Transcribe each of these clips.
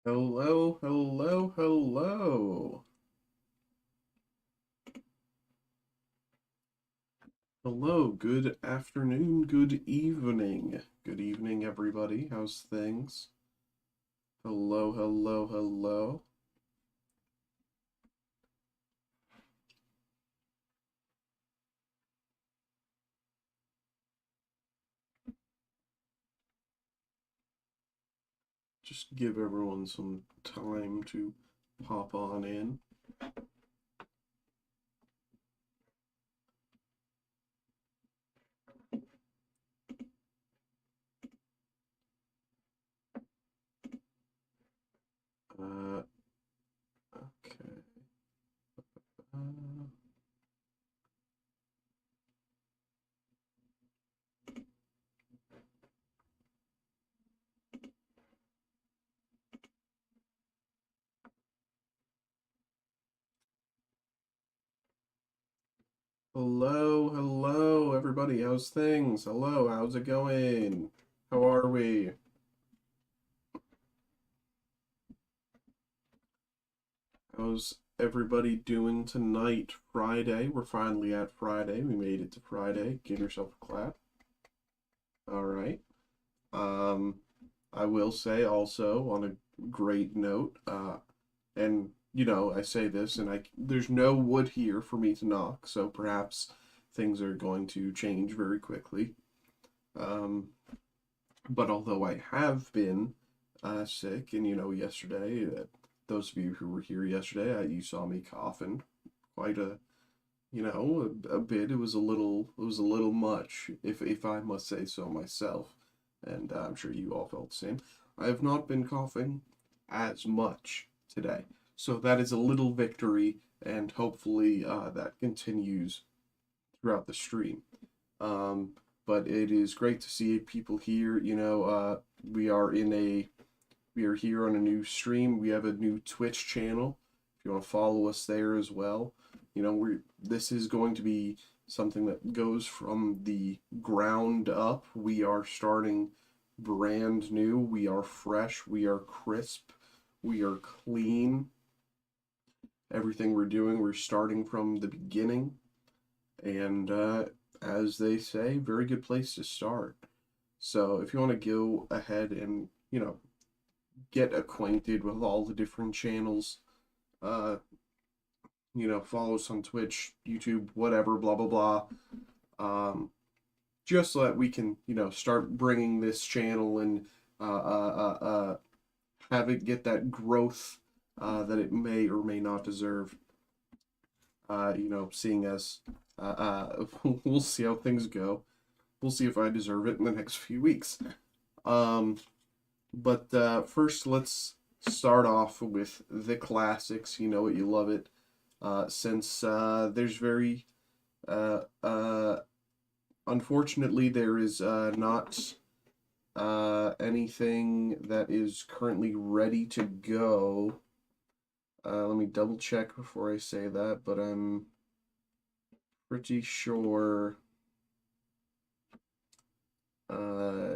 Hello, hello, hello. Hello, good afternoon, good evening. Good evening, everybody. How's things? Hello, hello, hello. Just give everyone some time to pop on in. Uh, okay. Uh, hello, hello, everybody. How's things? Hello, how's it going? How are we? How's everybody doing tonight? Friday. We're finally at Friday. We made it to Friday. Give yourself a clap. All right. Um, I will say also on a great note, and I say this, and there's no wood here for me to knock, so perhaps things are going to change very quickly. Um, but although I have been sick, and yesterday, those of you who were here yesterday, you saw me coughing quite a bit. It was a little much, if I must say so myself, and I'm sure you all felt the same. I have not been coughing as much today, so that is a little victory, and hopefully that continues throughout the stream. Um, but it is great to see people here. We are here on a new stream. We have a new Twitch channel. If you want to follow us there as well, this is going to be something that goes from the ground up. We are starting brand new. We are fresh. We are crisp. We are clean. Everything we're doing, we're starting from the beginning. And as they say, very good place to start. So if you want to go ahead and, get acquainted with all the different channels, uh, follow us on Twitch, YouTube, whatever, blah, blah, blah. Just so that we can, start bringing this channel and have it get that growth that it may or may not deserve. Seeing as we'll see how things go. We'll see if I deserve it in the next few weeks. Um, but first, let's start off with the classics. You know it, you love it. Since there's very uh, uh, unfortunately, there is not anything that is currently ready to go. Let me double check before I say that, but I'm pretty sure.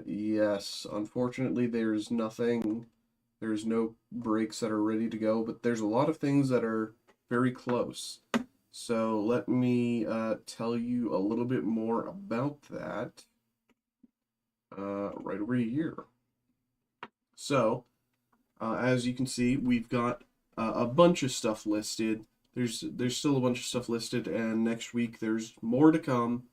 Yes, unfortunately, there's nothing. There's no breaks that are ready to go, but there's a lot of things that are very close. So let me tell you a little bit more about that right over here. So, as you can see, we've got a bunch of stuff listed. There's still a bunch of stuff listed, and next week there's more to come.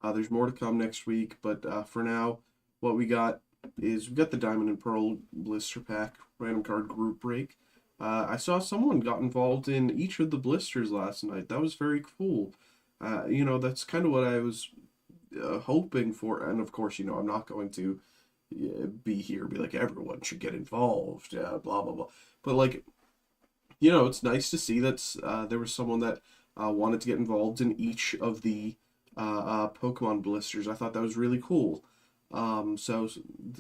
There's more to come next week, but for now, what we got is we've got the Diamond and Pearl blister pack random card group break. I saw someone got involved in each of the blisters last night. That was very cool. That's kind of what I was hoping for. And of course, I'm not going to be here and be like, everyone should get involved, blah, blah, blah. But, like, it's nice to see that there was someone that wanted to get involved in each of the Pokemon blisters. I thought that was really cool. So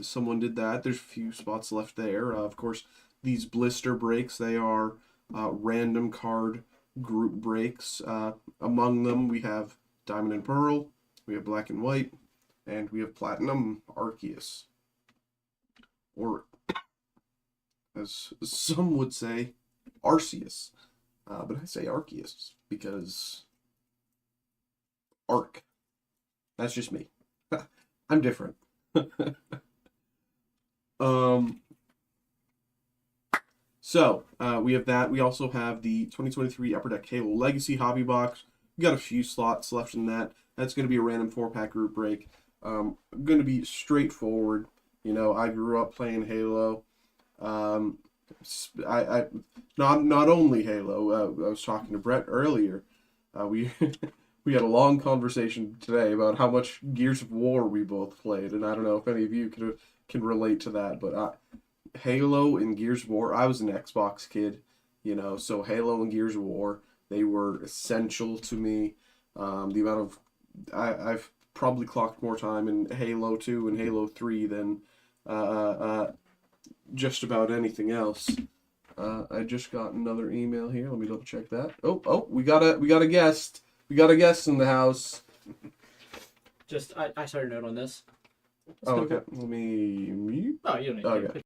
someone did that. There's a few spots left there. Of course, these blister breaks, they are random card group breaks. Among them, we have Diamond and Pearl, we have Black and White, and we have Platinum Arceus. Or, as some would say, Arceus. But I say Arceus because Arc. That's just me. I'm different. So, we have that. We also have the 2023 Upper Deck Halo Legacy Hobby Box. We got a few slots left in that. That's going to be a random 4-pack group break. Going to be straightforward. You know, I grew up playing Halo. I not only Halo. I was talking to Brett earlier. We we had a long conversation today about how much Gears of War we both played, and I don't know if any of you can relate to that, but Halo and Gears of War. I was an Xbox kid, you know, so Halo and Gears of War, they were essential to me. The amount of I've probably clocked more time in Halo 2 and Halo 3 than just about anything else. I just got another email here. Let me double check that. Oh, we got a guest. We got a guest in the house. Just I started a note on this. Okay. Let me mute. Oh, you don't need to. Okay.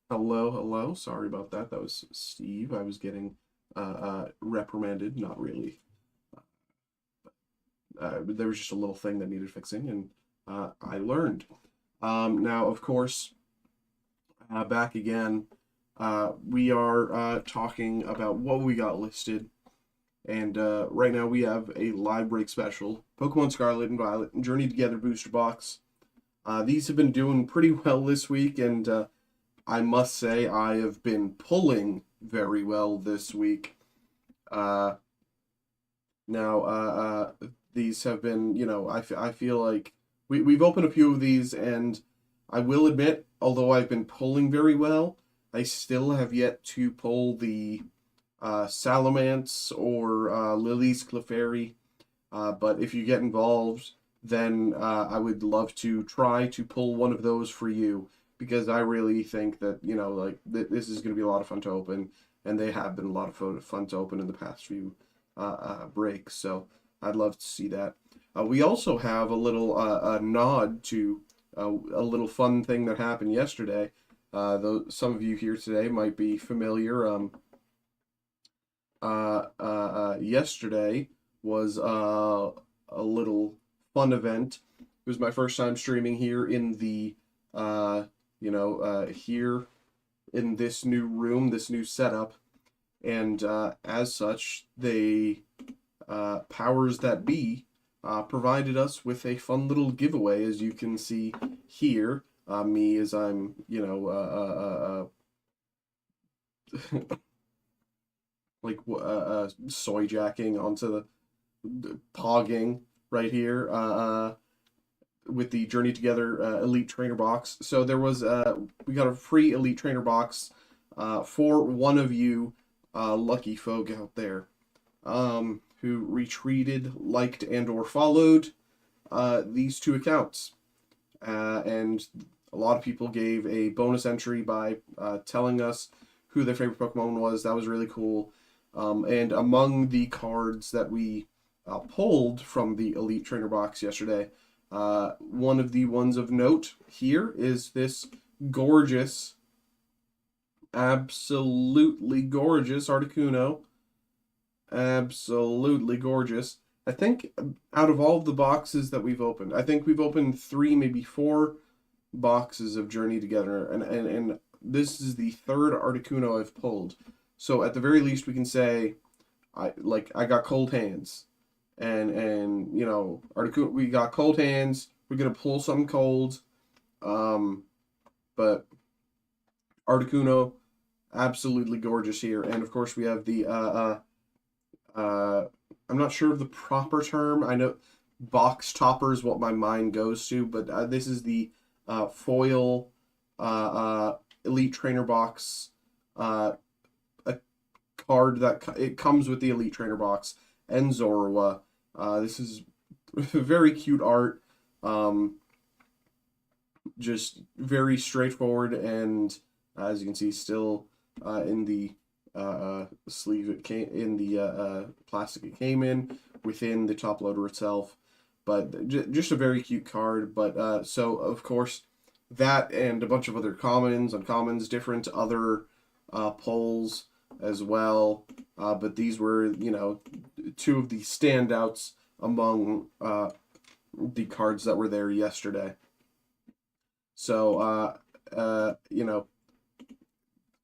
Hello. Sorry about that. That was Steve. I was getting reprimanded. Not really. There was just a little thing that needed fixing, and I learned. Now, of course, back again. We are talking about what we got listed, and right now we have a live break special: Pokemon Scarlet and Violet and Journey Together booster box. These have been doing pretty well this week, and I must say I have been pulling very well this week. Now, these have been, you know, I feel like we've opened a few of these, and I will admit, although I've been pulling very well, I still have yet to pull the Salamence or Lily's Clefairy. But if you get involved, then I would love to try to pull one of those for you, because I really think that, you know, like, this is going to be a lot of fun to open, and they have been a lot of fun to open in the past few breaks, so I'd love to see that. We also have a little nod to a little fun thing that happened yesterday. Though some of you here today might be familiar. Yesterday was a little fun event. It was my first time streaming here in the here in this new room, this new setup, and as such, they powers that be provided us with a fun little giveaway, as you can see here. Me as I'm, like soy jacking onto the pogging right here with the Journey Together Elite Trainer box. So there was we got a free Elite Trainer box for one of you lucky folk out there who retweeted, liked, and or followed these two accounts. And a lot of people gave a bonus entry by telling us who their favorite Pokemon was. That was really cool. And among the cards that we pulled from the Elite Trainer box yesterday, one of the ones of note here is this gorgeous, absolutely gorgeous Articuno. Absolutely gorgeous. I think out of all of the boxes that we've opened, I think we've opened 3, maybe 4 boxes of Journey Together, and this is the 3rd Articuno I've pulled. So at the very least, we can say I got cold hands, and you know, Articuno, we got cold hands. We're gonna pull some cold. But Articuno, absolutely gorgeous here. And of course we have the I'm not sure of the proper term. I know box topper is what my mind goes to, but this is the foil Elite Trainer box, a card that it comes with the Elite Trainer box, and Zorua. This is very cute art. Just very straightforward, and as you can see, still in the sleeve it came in, the plastic it came in, within the top loader itself. But just a very cute card. But so of course that and a bunch of other commons, uncommons, different other pulls as well. But these were, you know, two of the standouts among the cards that were there yesterday. So you know,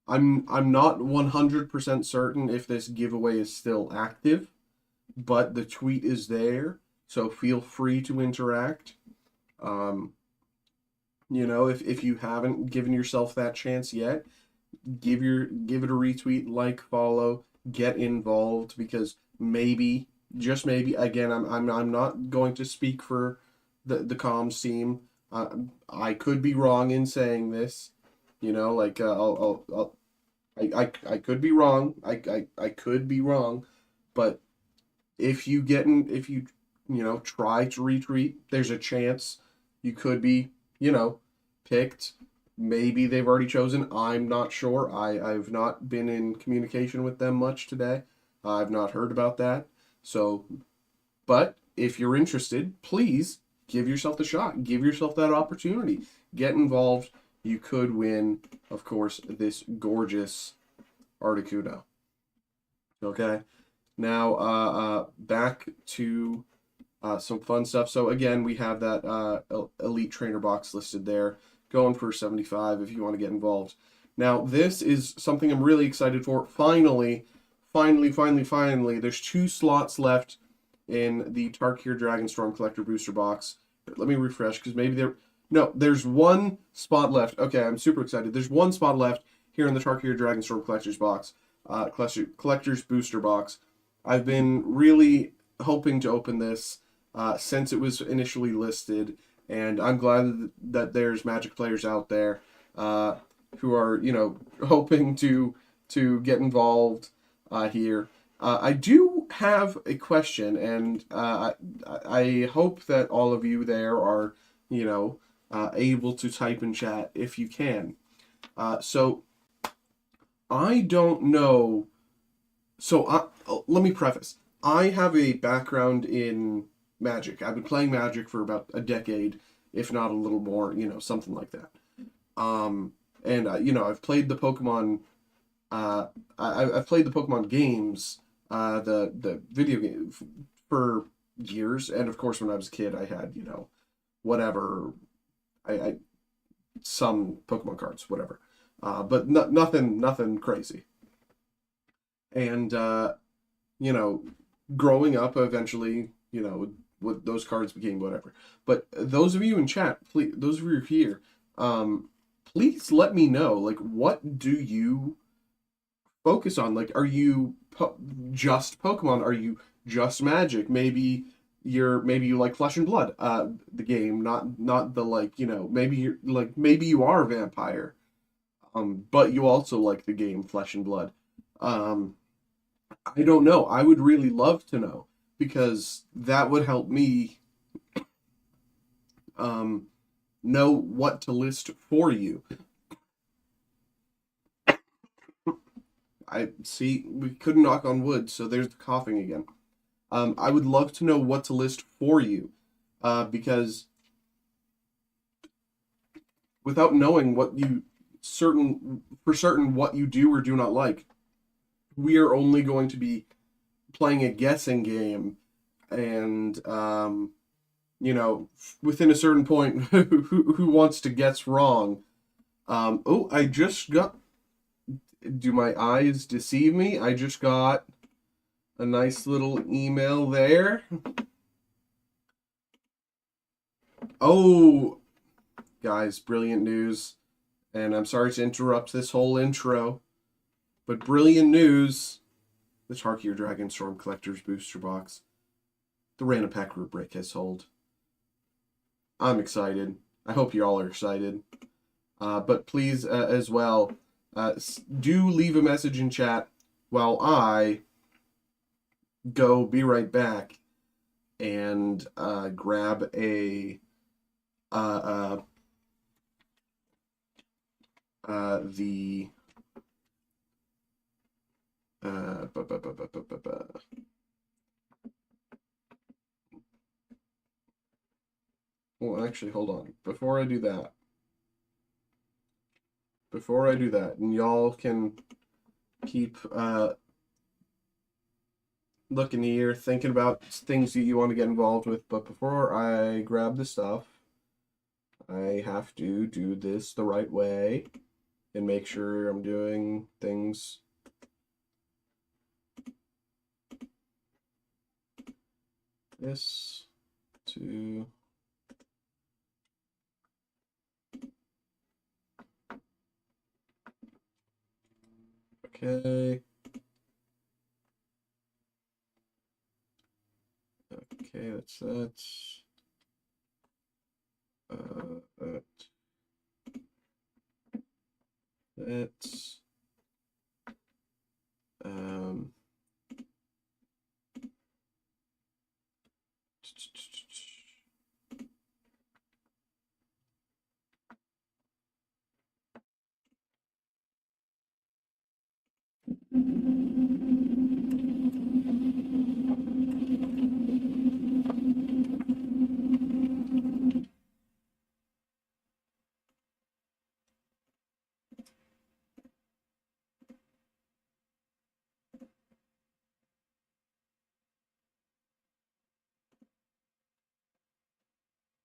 I'm not 100% certain if this giveaway is still active, but the tweet is there, so feel free to interact. You know, if you haven't given yourself that chance yet, give it a retweet, like, follow, get involved, because maybe, just maybe, again, I'm not going to speak for the comms team. I could be wrong in saying this, you know, like I could be wrong. I could be wrong, but if you you know, try to retweet, there's a chance you could be, you know, picked. Maybe they've already chosen. I'm not sure. I've not been in communication with them much today. I've not heard about that. So, but if you're interested, please give yourself the shot. Give yourself that opportunity. Get involved. You could win, of course, this gorgeous Articuno. Okay. Now, back to some fun stuff. So again, we have that Elite Trainer box listed there, going for 75 if you want to get involved. Now, this is something I'm really excited for. Finally, there's 2 slots left in the Tarkir Dragonstorm Collector Booster Box. Let me refresh, because maybe there's 1 spot left. Okay, I'm super excited. There's 1 spot left here in the Tarkir Dragonstorm Collector's Box, Collector's Booster Box. I've been really hoping to open this since it was initially listed, and I'm glad that there's Magic players out there who are, you know, hoping to get involved here. I do have a question, and I hope that all of you there are, you know, able to type in chat if you can. So I don't know. So let me preface. I have a background in Magic. I've been playing Magic for about a decade, if not a little more, you know, something like that. And you know, I've played the Pokemon. I've played the Pokemon games, the video game for years, and of course, when I was a kid, I had, you know, whatever, I some Pokemon cards, whatever, but nothing crazy. And you know, growing up, eventually, you know, what those cards became, whatever. But those of you in chat, please, those of you here, please let me know, like, what do you focus on? Like, are you just Pokemon? Are you just Magic? Maybe you like Flesh and Blood, the game, not the, like, you know, maybe you are a vampire, but you also like the game Flesh and Blood. I don't know. I would really love to know, because that would help me know what to list for you. I see we couldn't knock on wood, so there's the coughing again. I would love to know what to list for you, because without knowing what you for certain what you do or do not like, we are only going to be playing a guessing game, and you know, within a certain point, who wants to guess wrong? Oh, I just got. Do my eyes deceive me? I just got a nice little email there. Oh, guys, brilliant news. And I'm sorry to interrupt this whole intro, but brilliant news. The Tarkier Dragonstorm Collector's Booster Box. The random pack rubric has sold. I'm excited. I hope you all are excited. But please, as well, do leave a message in chat while I go be right back and grab a the well, actually, hold on. Before I do that, and y'all can keep looking here, thinking about things that you want to get involved with, but before I grab the stuff, I have to do this the right way and make sure I'm doing things this to okay. Okay, that's that. That's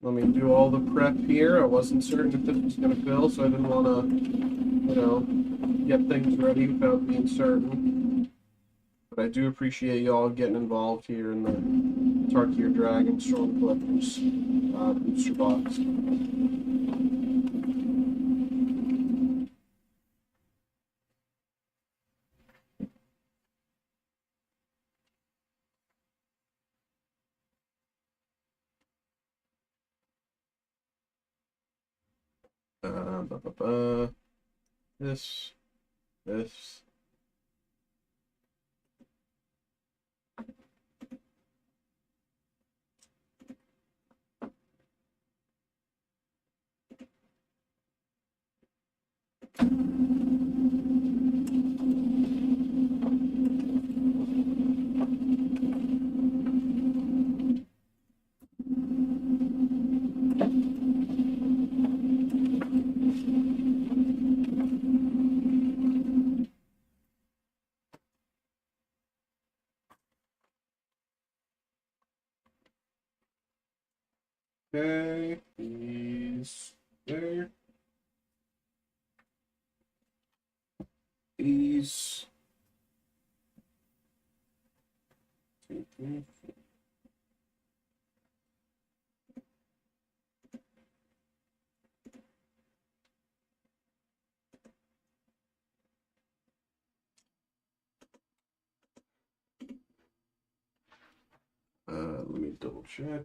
let me do all the prep here. I wasn't certain if this was going to fill, so I didn't want to, get things ready without being certain. But I do appreciate y'all getting involved here in the Tarkier Dragonstorm Collectors booster box. This. Okay, these there. These. Let me double check.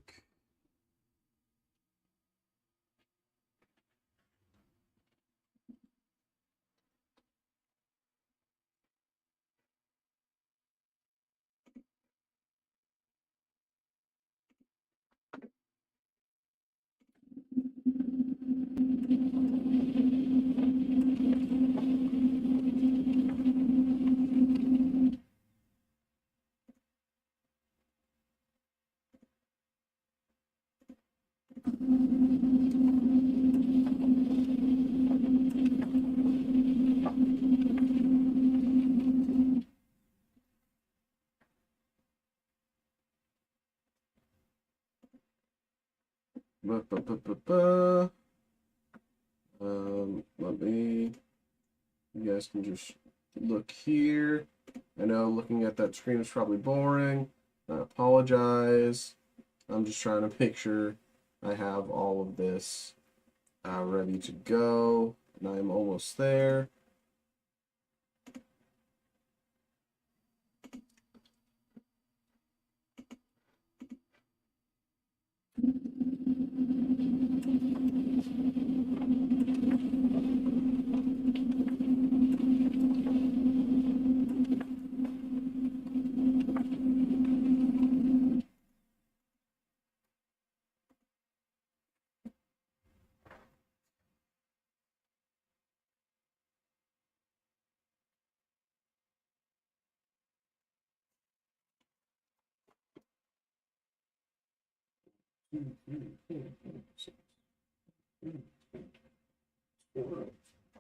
Let me. You guys can just look here. I know looking at that screen is probably boring. I apologize. I'm just trying to make sure I have all of this ready to go, and I'm almost there.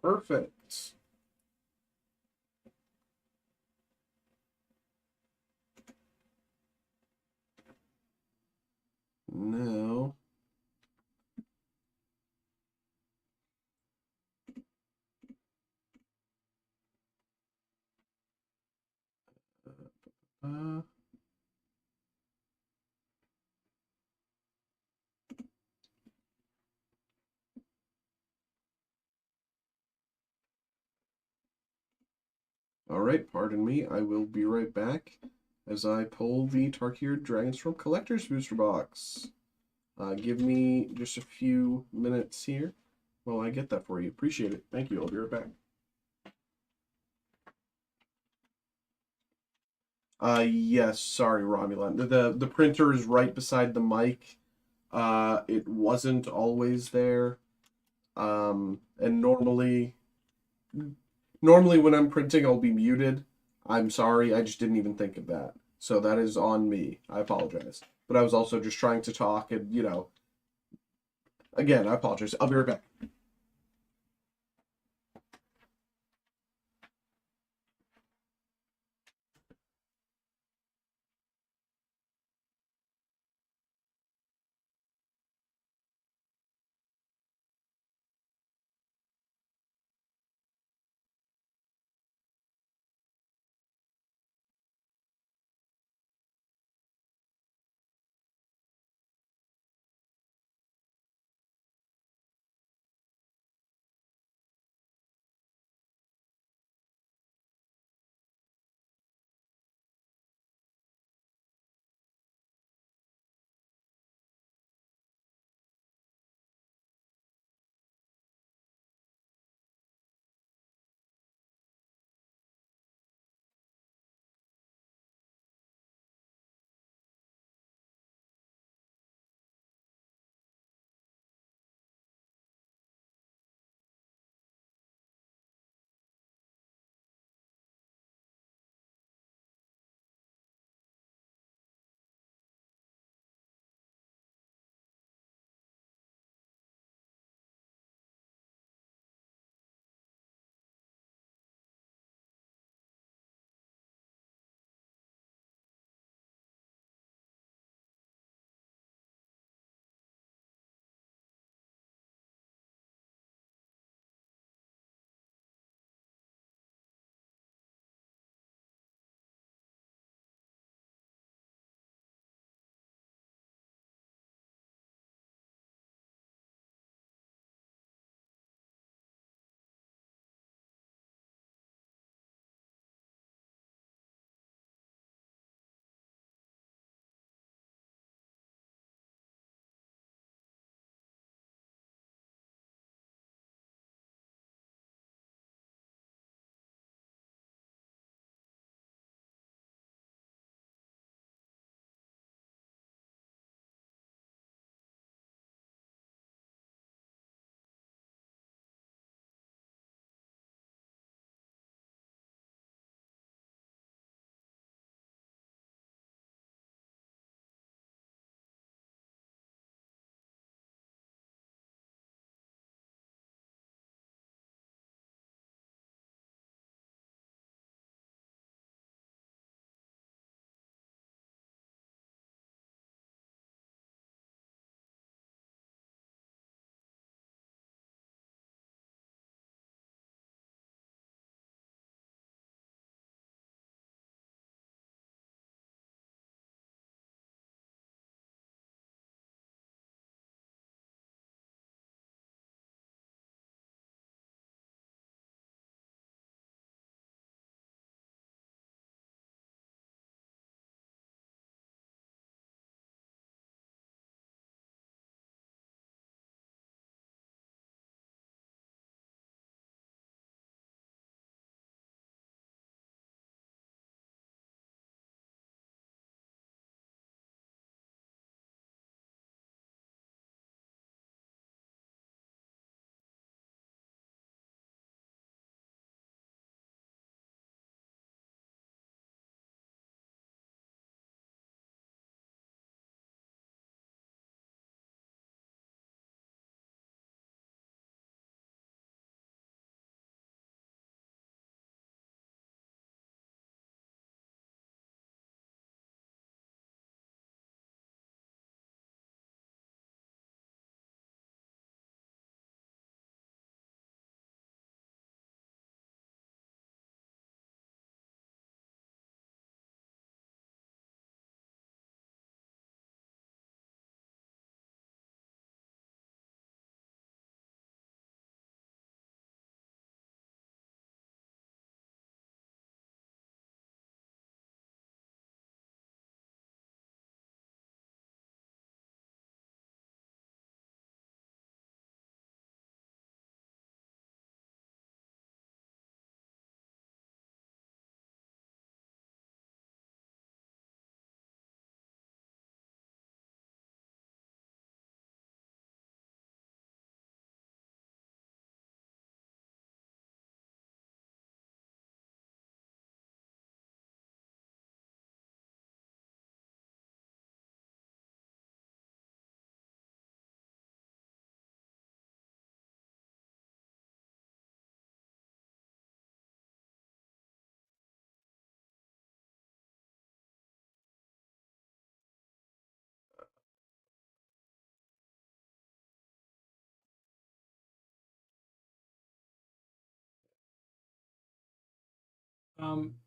Perfect. Now, uh, all right, pardon me. I will be right back as I pull the Tarkir Dragons from Collector's Booster Box. Give me just a few minutes here while I get that for you. Appreciate it. Thank you. I'll be right back. Yes, sorry, Romulan. The printer is right beside the mic. It wasn't always there. And normally when I'm printing, I'll be muted. I'm sorry, I just didn't even think of that. So that is on me. I apologize. But I was also just trying to talk and, again, I apologize. I'll be right back.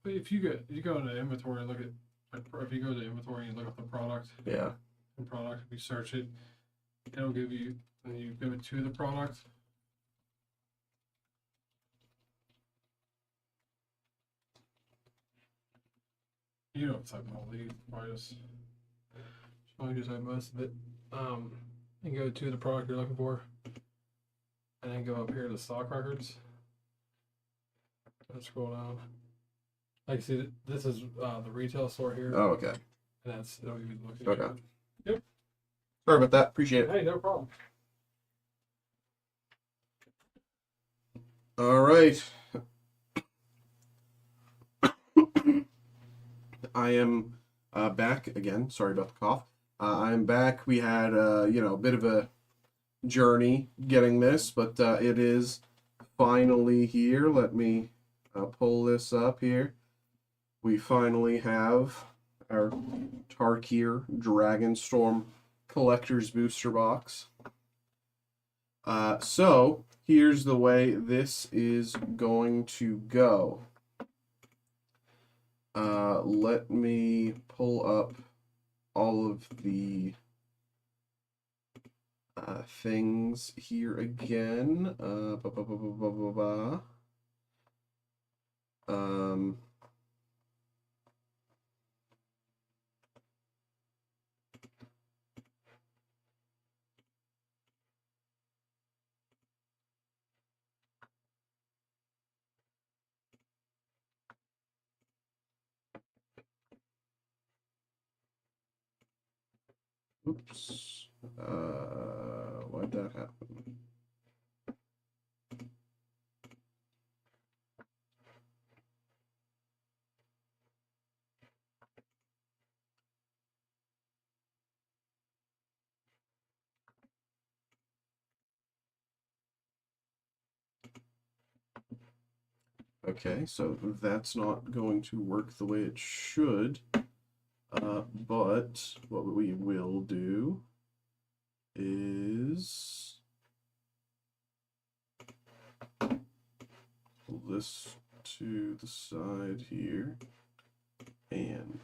If you go into inventory and look at, like, if you go to inventory and you look up the product, Yeah. and product, if you search it, it'll give you, and you go to the product. You don't type all these, probably just type most of it. And go to the product you're looking for, and then go up here to stock records. And scroll down. Like, see, this is the retail store here. Oh, okay. And that's, it'll give you the location. Okay. Yep. Sorry about that. Appreciate it. Hey, no problem. All right. I am back again. Sorry about the cough. I'm back. We had a bit of a journey getting this, but it is finally here. Let me pull this up here. We finally have our Tarkir Dragonstorm Collector's Booster Box. So here's the way this is going to go. Let me pull up all of the things here again. Oops. Why'd that happen? Okay, so that's not going to work the way it should. But what we will do is pull this to the side here and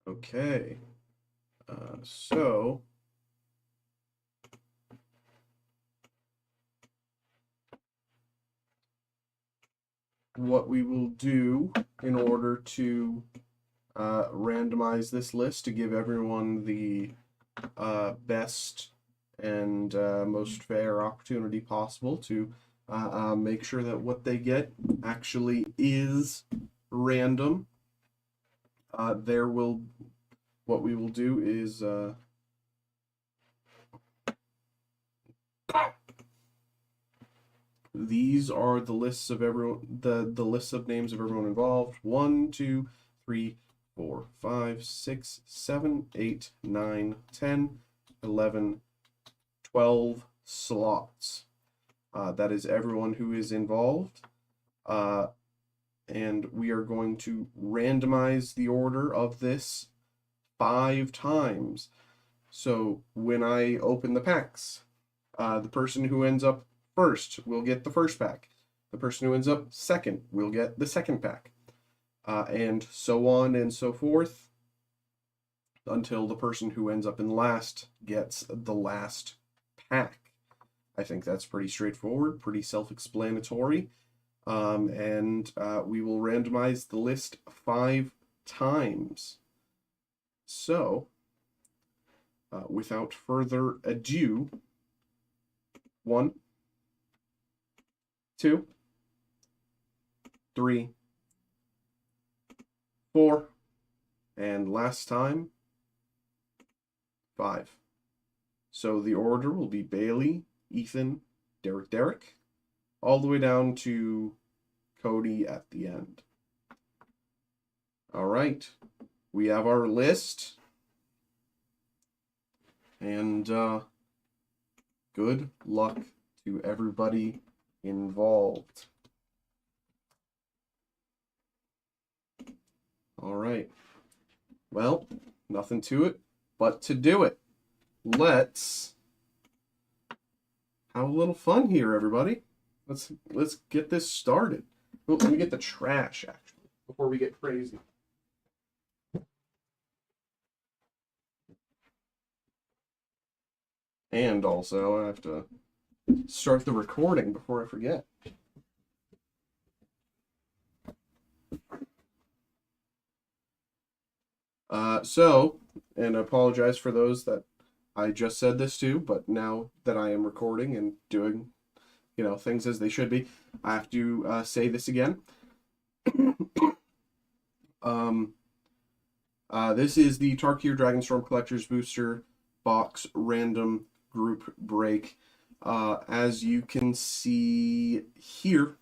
okay. So what we will do in order to randomize this list to give everyone the best and most fair opportunity possible to make sure that what they get actually is random. What we will do is these are the lists of everyone, the lists of names of everyone involved. 1, 2, 3, 4, 5, 6, 7, 8, 9, 10, 11, 12 slots. That is everyone who is involved. And we are going to randomize the order of this 5 times. So when I open the packs, the person who ends up first will get the first pack. The person who ends up second will get the second pack. And so on and so forth until the person who ends up in last gets the last pack. I think that's pretty straightforward, pretty self-explanatory. And we will randomize the list 5 times. So, without further ado, 1, 2, 3, 4, and last time, 5. So the order will be Bailey, Ethan, Derek, all the way down to Cody at the end. All right, we have our list, and good luck to everybody involved. All right, well, nothing to it but to do it. Let's have a little fun here, everybody. Let's get this started. Oh, let me get the trash, actually, before we get crazy. And also, I have to start the recording before I forget. And I apologize for those that I just said this to, but now that I am recording and doing, things as they should be, I have to say this again. This is the Tarkir Dragonstorm Collector's Booster Box Random Group Break. As you can see here,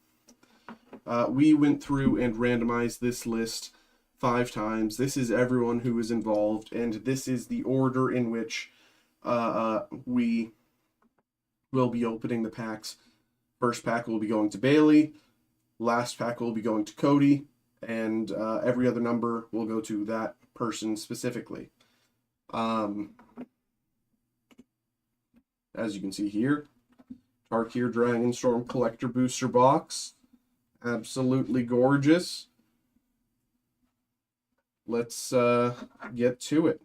we went through and randomized this list 5 times. This is everyone who is involved, and this is the order in which we will be opening the packs. First pack will be going to Bailey, last pack will be going to Cody, and every other number will go to that person specifically. As you can see here, Tarkir Dragonstorm Collector Booster Box. Absolutely gorgeous. Let's get to it.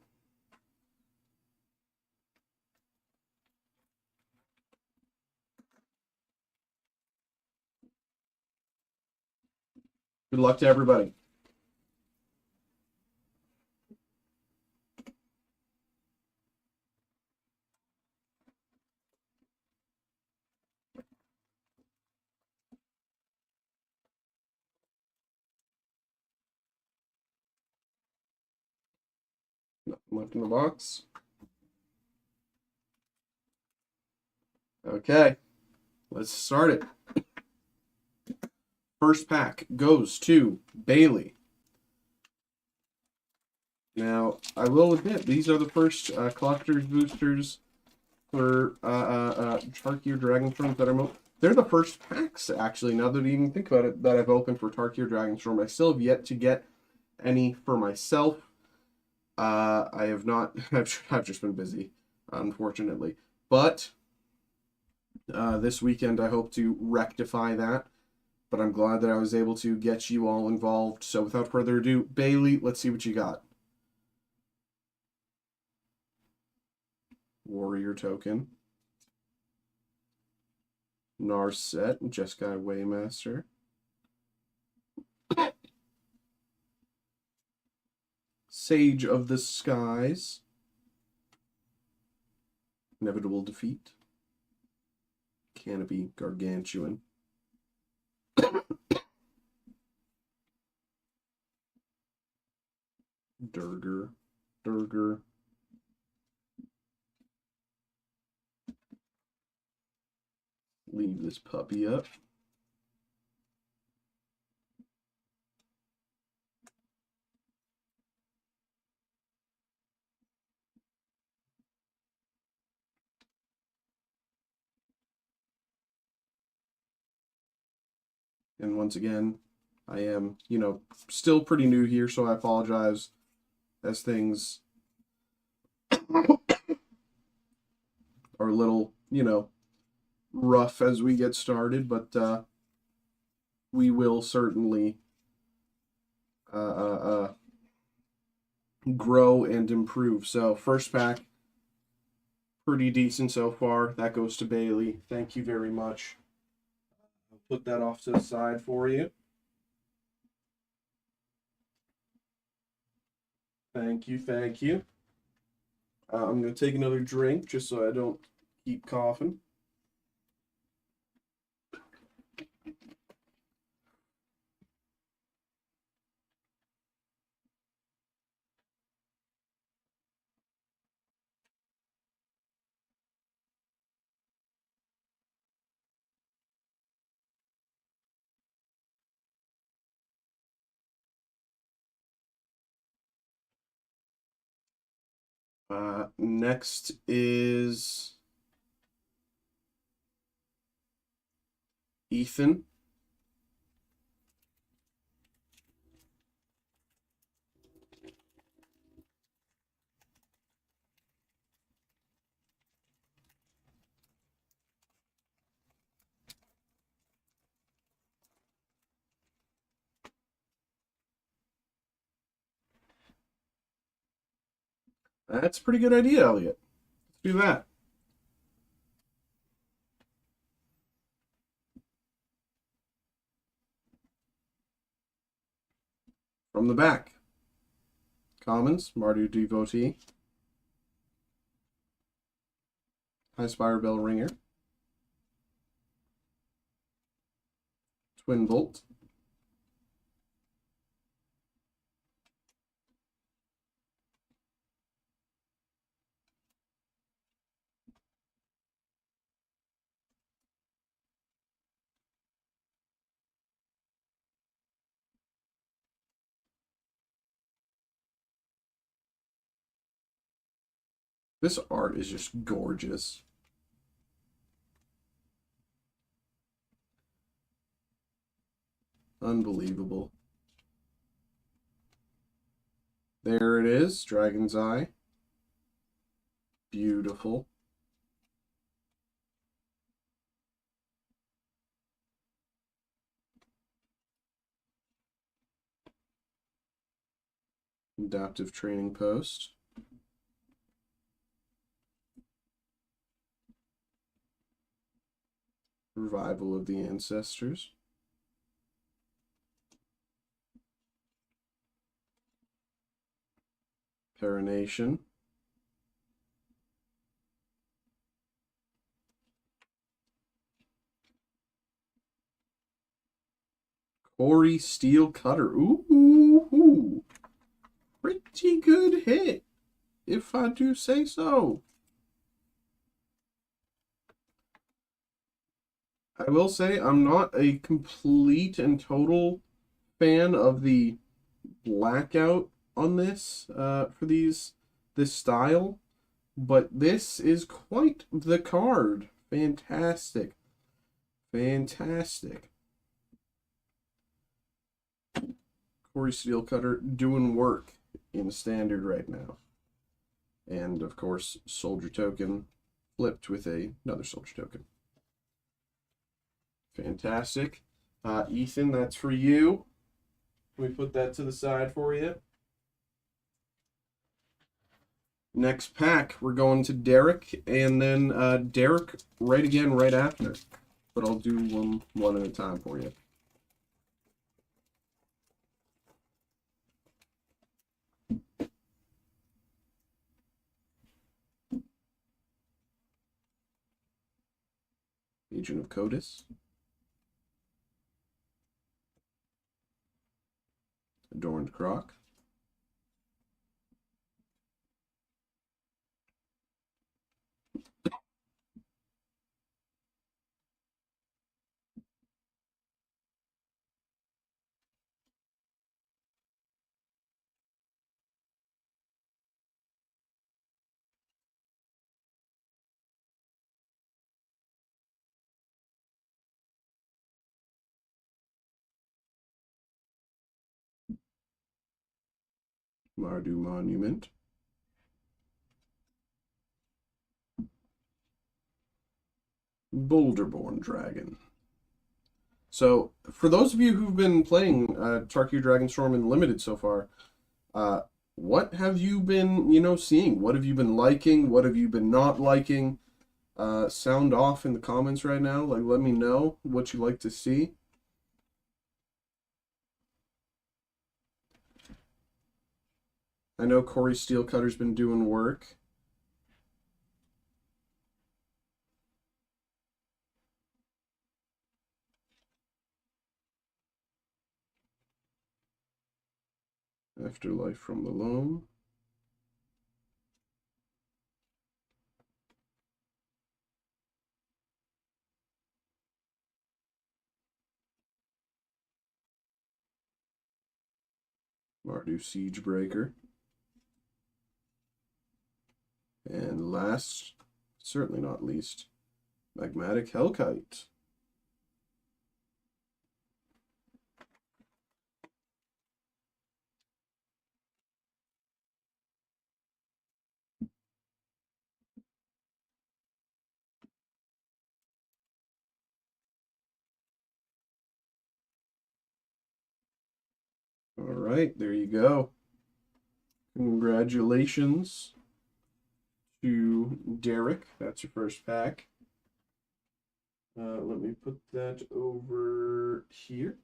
Good luck to everybody. Nothing left in the box. Okay, let's start it. First pack goes to Bailey. Now, I will admit, these are the first collector's boosters for Tarkir Dragonstorm that are they're the first packs, actually, now that I even think about it, that I've opened for Tarkir Dragonstorm. I still have yet to get any for myself. I have not, I've just been busy, unfortunately. But this weekend I hope to rectify that. But I'm glad that I was able to get you all involved. So without further ado, Bailey, let's see what you got. Warrior token. Narset, Jeskai Waymaster. Sage of the Skies. Inevitable Defeat. Canopy Gargantuan. Durger. Leave this puppy up. And once again, I am, still pretty new here, so I apologize as things are a little, rough as we get started, but we will certainly grow and improve. So first pack, pretty decent so far. That goes to Bailey. Thank you very much. I'll put that off to the side for you. Thank you. I'm going to take another drink just so I don't keep coughing. Next is Ethan. That's a pretty good idea, Elliot. Let's do that. From the back. Commons, Mardu Devotee. High Spire Bell Ringer. Twin Bolt. This art is just gorgeous. Unbelievable. There it is, Dragon's Eye. Beautiful. Adaptive Training Post. Revival of the Ancestors. Parination. Corey Steel Cutter. Ooh. Pretty good hit, if I do say so. I will say I'm not a complete and total fan of the blackout on this for this style, but this is quite the card. Fantastic. Corey Steelcutter doing work in standard right now. And of course, Soldier Token flipped with another Soldier Token. Fantastic. Ethan, that's for you. Can we put that to the side for you? Next pack, we're going to Derek, and then Derek right after. But I'll do one at a time for you. Agent of Codis. Adorned Croc. Mardu Monument. Boulderborn Dragon. So, for those of you who've been playing Tarkir Dragonstorm in Limited so far, what have you been, seeing? What have you been liking? What have you been not liking? Sound off in the comments right now. Like, let me know what you like to see. I know Corey Steelcutter's been doing work. Afterlife from the Loam. Mardu Siegebreaker. And last, certainly not least, Magmatic Hellkite. All right, there you go. Congratulations to Derek. That's your first pack. Let me put that over here.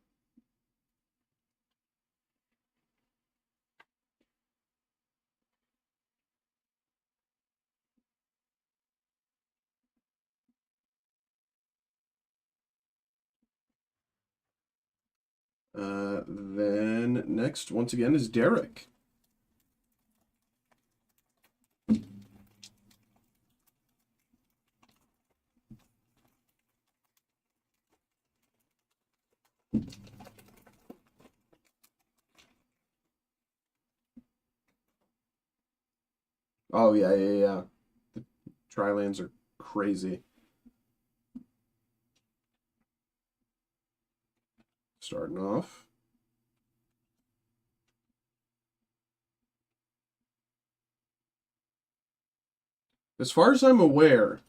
Then next, once again, is Derek. Oh, yeah. The Tri-lands are crazy. Starting off. As far as I'm aware,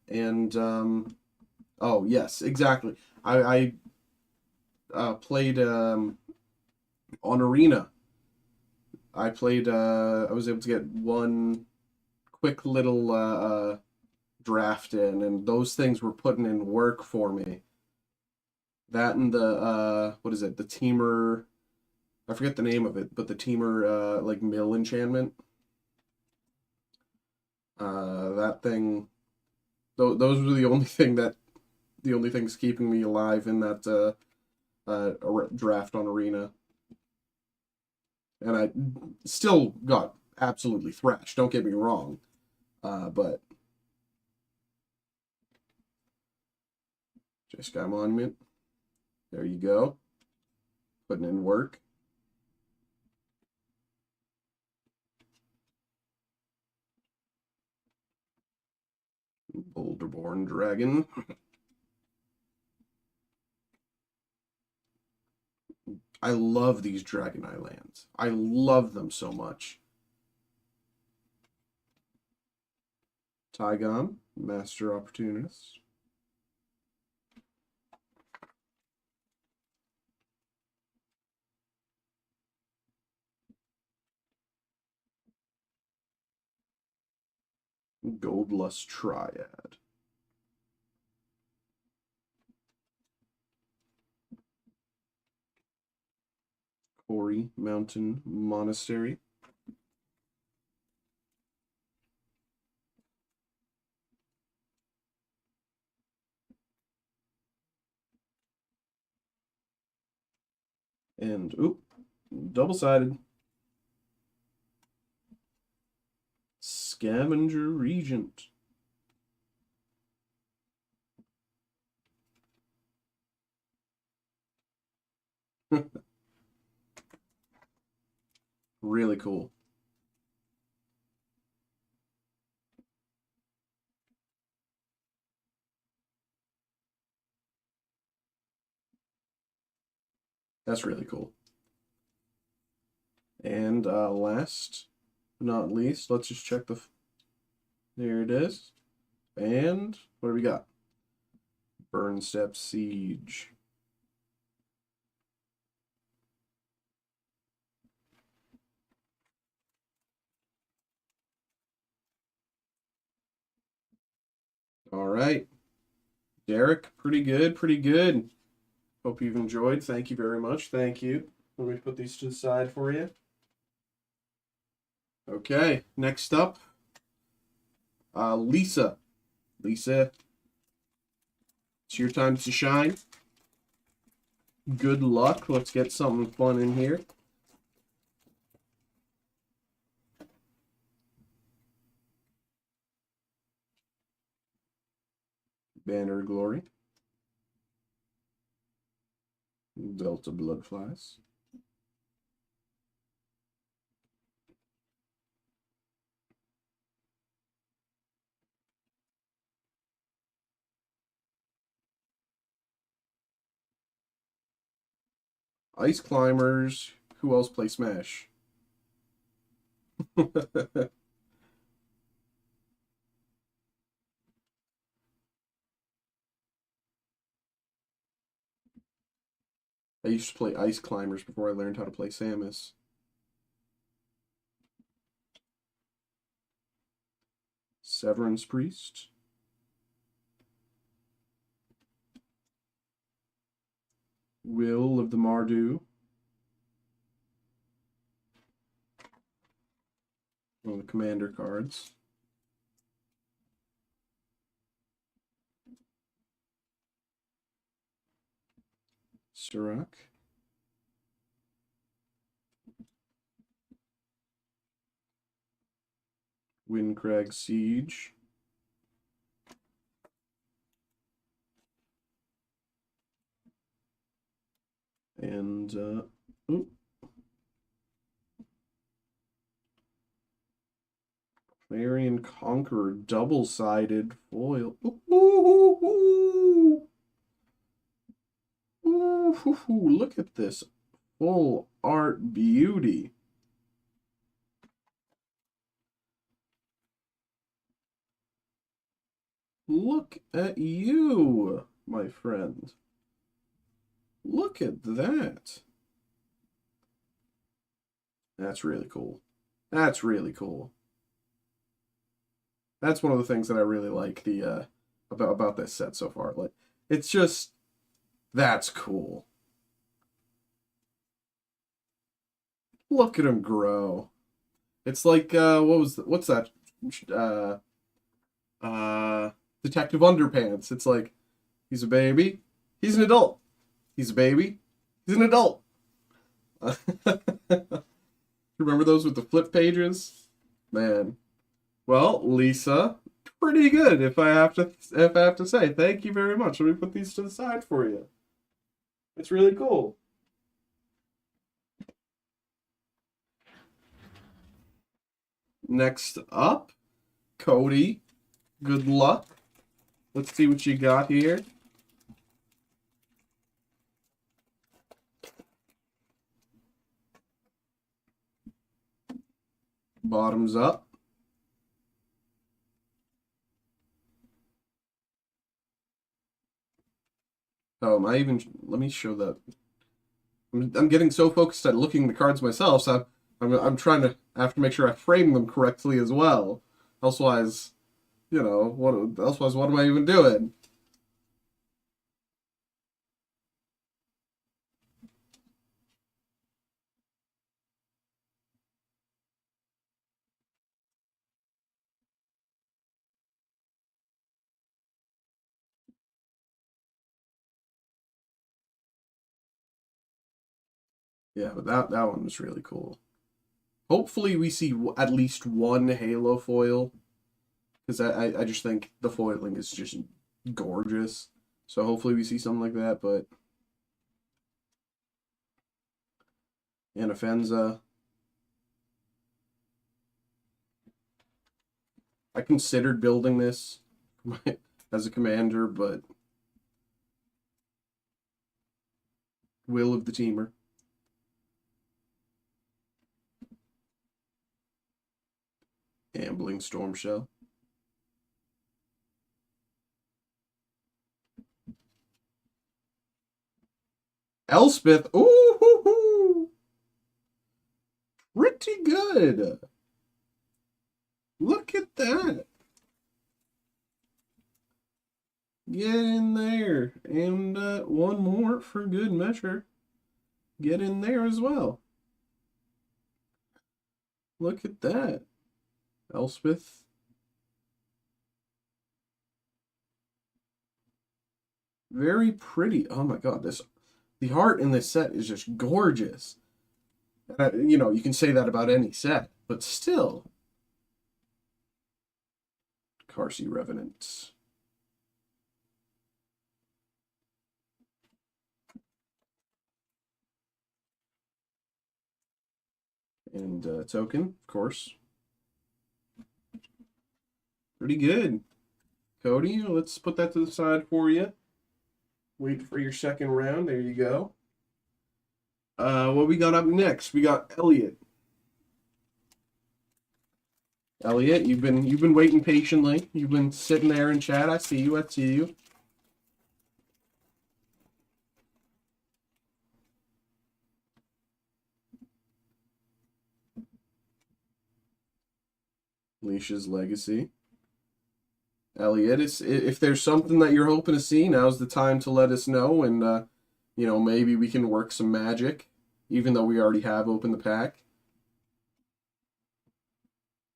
and oh yes, exactly. I played on Arena. I played. I was able to get one quick little draft in, and those things were putting in work for me. That and the what is it? The Teamer. I forget the name of it, but the Teamer like mill enchantment. That thing. Those were the only things keeping me alive in that draft on Arena. And I still got absolutely thrashed. Don't get me wrong, but Jeskai Monument. There you go. Putting in work. Boulderborn Dragon. I love these Dragon Islands. I love them so much. Tygon, Master Opportunist. Goldlust Triad. Quarry Mountain Monastery. And, oop, double-sided. Scavenger Regent. Really cool. That's really cool. And last but not least, let's just check the... There it is. And what do we got? Burnstep Siege. All right. Derek, pretty good, pretty good. Hope you've enjoyed. Thank you very much. Thank you. Let me put these to the side for you. Okay, next up, Lisa. Lisa, it's your time to shine. Good luck. Let's get something fun in here. Banner of Glory. Delta Bloodflies. Ice Climbers. Who else plays Smash? I used to play Ice Climbers before I learned how to play Samus. Severance Priest. Will of the Mardu. One of the commander cards. Surak. Windcrag Siege. And, ooh. Clarion Conqueror, double-sided foil. Ooh, look at this full art beauty. Look at you, my friend. Look at that. That's really cool. That's really cool. That's one of the things that I really like about this set so far. Like, it's just, that's cool. Look at him grow. It's like what's that? Detective Underpants. It's like, he's a baby, he's an adult. He's a baby, he's an adult. Remember those with the flip pages? Man. Well, Lisa, pretty good if I have to say. Thank you very much. Let me put these to the side for you. It's really cool. Next up, Cody. Good luck. Let's see what you got here. Bottoms up. Oh, am I even? Let me show that. I'm getting so focused at looking at the cards myself, so I'm trying to I have to make sure I frame them correctly as well. Elsewise, you know, what am I even doing? Yeah, but that one was really cool. Hopefully we see at least one Halo foil, because I just think the foiling is just gorgeous. So hopefully we see something like that, but Anafenza. I considered building this as a commander, but Will of the Teamer. Ambling Storm Shell. Elspeth. Ooh, pretty good. Look at that. Get in there. And one more for good measure. Get in there as well. Look at that. Elspeth. Very pretty. Oh my god, the art in this set is just gorgeous. You know, you can say that about any set, but still. Carsey Revenant. And token, of course. Pretty good. Cody, let's put that to the side for you. Wait for your second round. There you go. What we got up next? We got Elliot. Elliot, you've been waiting patiently. You've been sitting there in chat. I see you. I see you. Leisha's Legacy. Elliot, if there's something that you're hoping to see, now's the time to let us know, and you know, maybe we can work some magic, even though we already have opened the pack.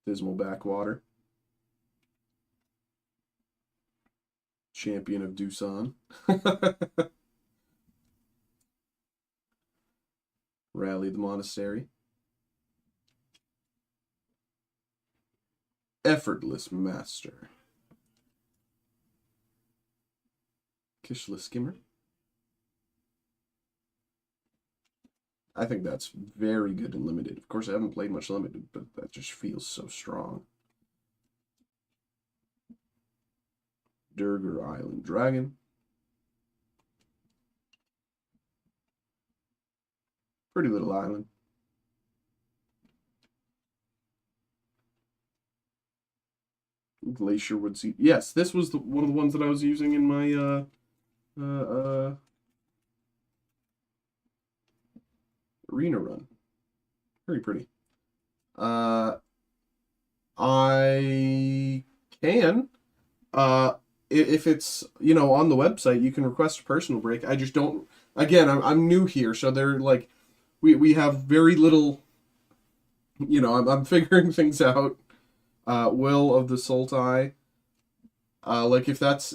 Dismal Backwater. Champion of Doosan. Rally the Monastery. Effortless Master. Kishla Skimmer. I think that's very good and limited. Of course, I haven't played much limited, but that just feels so strong. Durgar Island Dragon. Pretty little island. Glacier Woodseed. Yes, this was one of the ones that I was using in my arena run. Very pretty. I can. If it's, you know, on the website, you can request a personal break. I just don't. Again, I'm new here, so they're like, we have very little. You know, I'm figuring things out. Will of the Sultai. Like if that's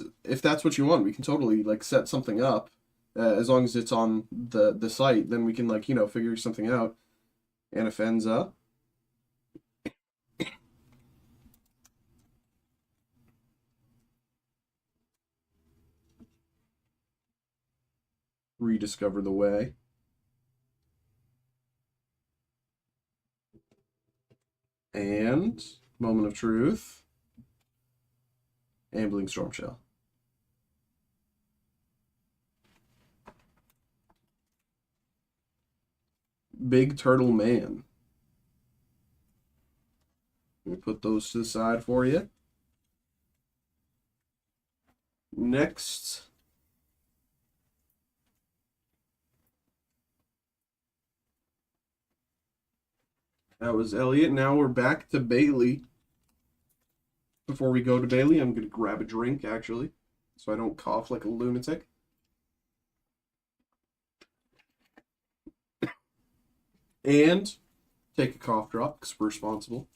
what you want, we can totally like set something up. As long as it's on the site, then we can, like, you know, figure something out. Anafenza. Rediscover the Way. And Moment of Truth. Ambling Stormshell. Big Turtle Man. Let me put those to the side for you. Next. That was Elliot. Now we're back to Bailey. Before we go to Bailey, I'm going to grab a drink, actually, so I don't cough like a lunatic. And take a cough drop, because we're responsible.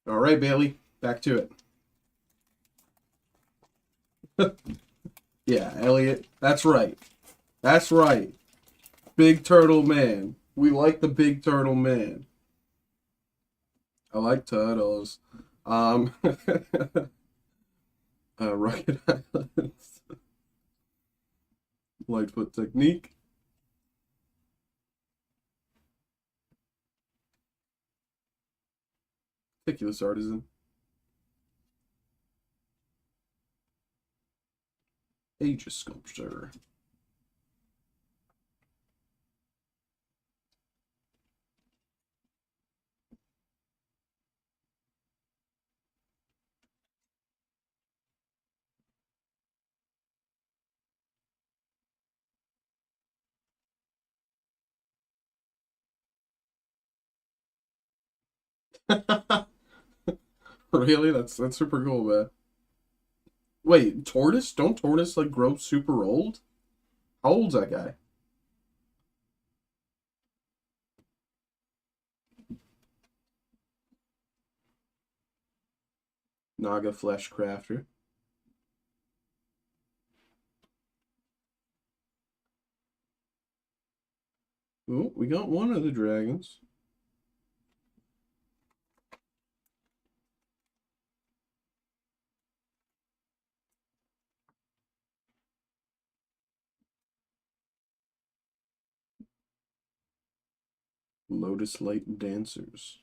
All right, Bailey, back to it. Yeah, Elliot, that's right. That's right. Big Turtle Man. We like the Big Turtle Man. I like turtles. Rugged Islands. Lightfoot Technique. Meticulous Artisan. Aegis Sculptor. Really? That's super cool, man. Wait, Tortoise? Don't Tortoise like grow super old? How old's that guy? Naga Flesh Crafter. Oh, we got one of the dragons. Lotus Light Dancers.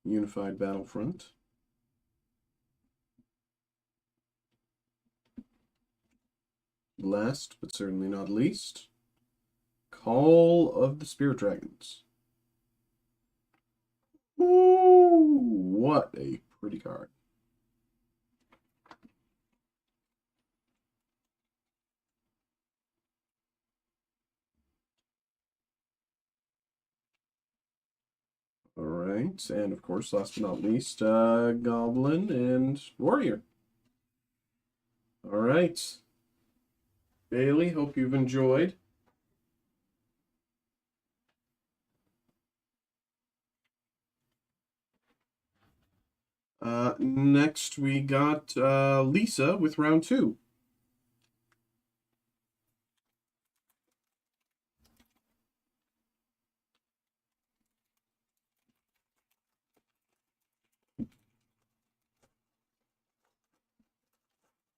Unified Battlefront. Last, but certainly not least, Call of the Spirit Dragons. Ooh, what a pretty card. Alright, and of course, last but not least, Goblin and Warrior. Alright. Bailey, hope you've enjoyed. Next we got Lisa with round 2.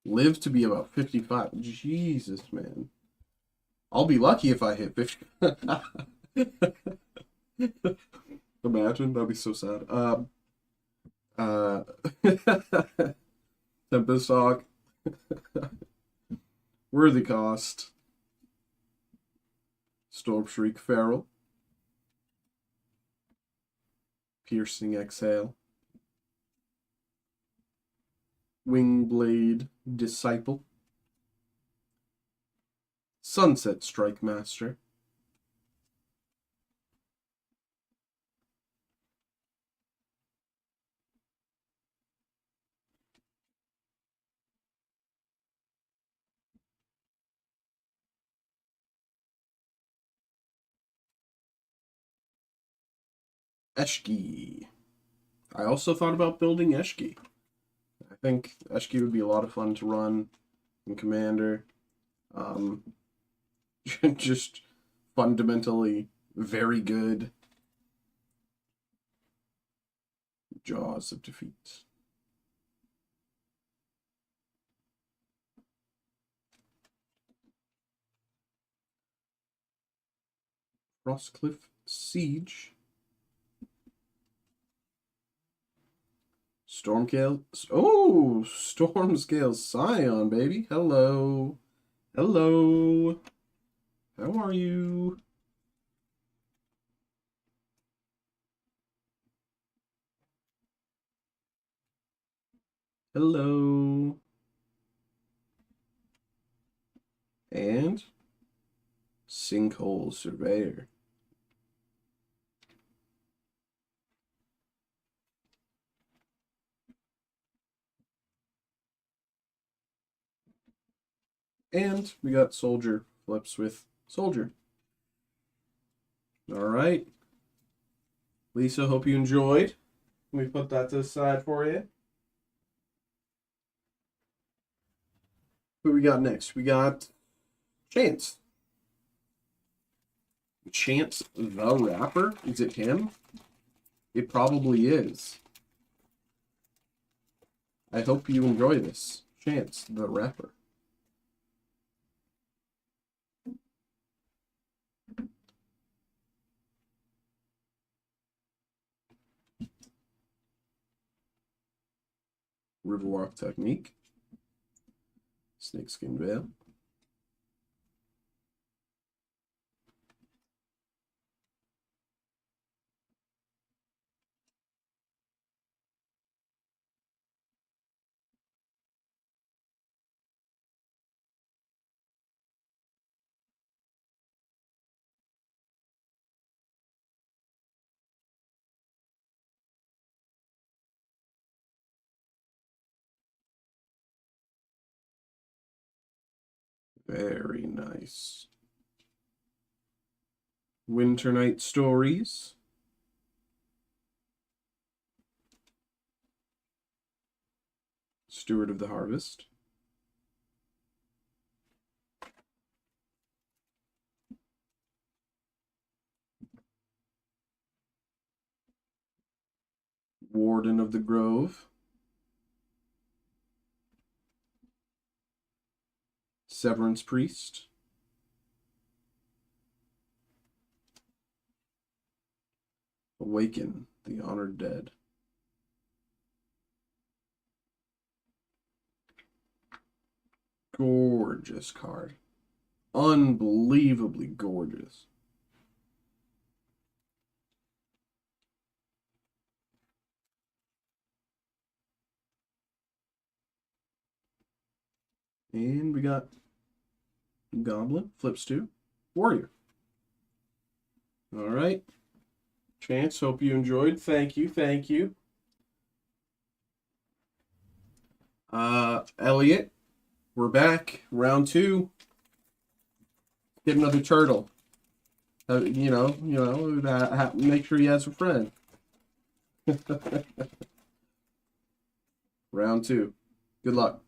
Live to be about 55. Jesus, man. I'll be lucky if I hit 50. Imagine, that'd be so sad. Tempest Hawk. Worthy Cost. Storm Shriek Feral. Piercing Exhale. Wingblade Disciple. Sunset Strike Master. Eshki. I also thought about building Eshki. I think Eshki would be a lot of fun to run in Commander. Just fundamentally very good. Jaws of Defeat. Frostcliff Siege. Stormscale. Oh, Stormscale Scion, baby. Hello. Hello. How are you? Hello. And Sinkhole Surveyor. And we got Soldier flips with Soldier. All right. Lisa, hope you enjoyed. Let me put that to the side for you. Who we got next? We got Chance. Chance the Rapper? Is it him? It probably is. I hope you enjoy this. Chance the Rapper. Riverwalk Technique. Snakeskin Veil. Very nice. Winter Night Stories. Steward of the Harvest. Warden of the Grove. Severance Priest. Awaken the Honored Dead. Gorgeous card. Unbelievably gorgeous. And we got Goblin, flips to Warrior. All right. Chance, hope you enjoyed. Thank you, thank you. Elliot, we're back. Round 2. Get another turtle. Make sure he has a friend. Round 2. Good luck.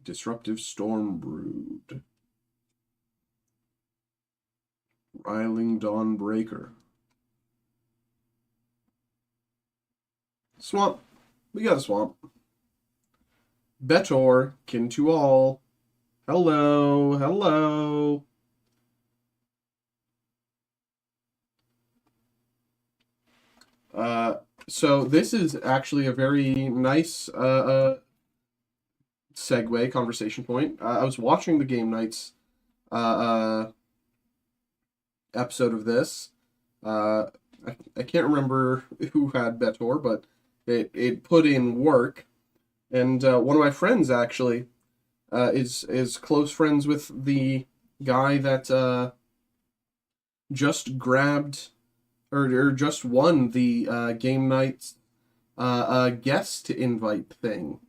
Disruptive Storm Brood. Riling Dawnbreaker. Swamp. We got a swamp. Betor, kin to all. Hello, hello. So this is actually a very nice segue conversation point. I was watching the Game Nights episode of this. I can't remember who had Betor, but it put in work. And one of my friends actually is close friends with the guy that just grabbed or just won the Game Nights guest invite thing.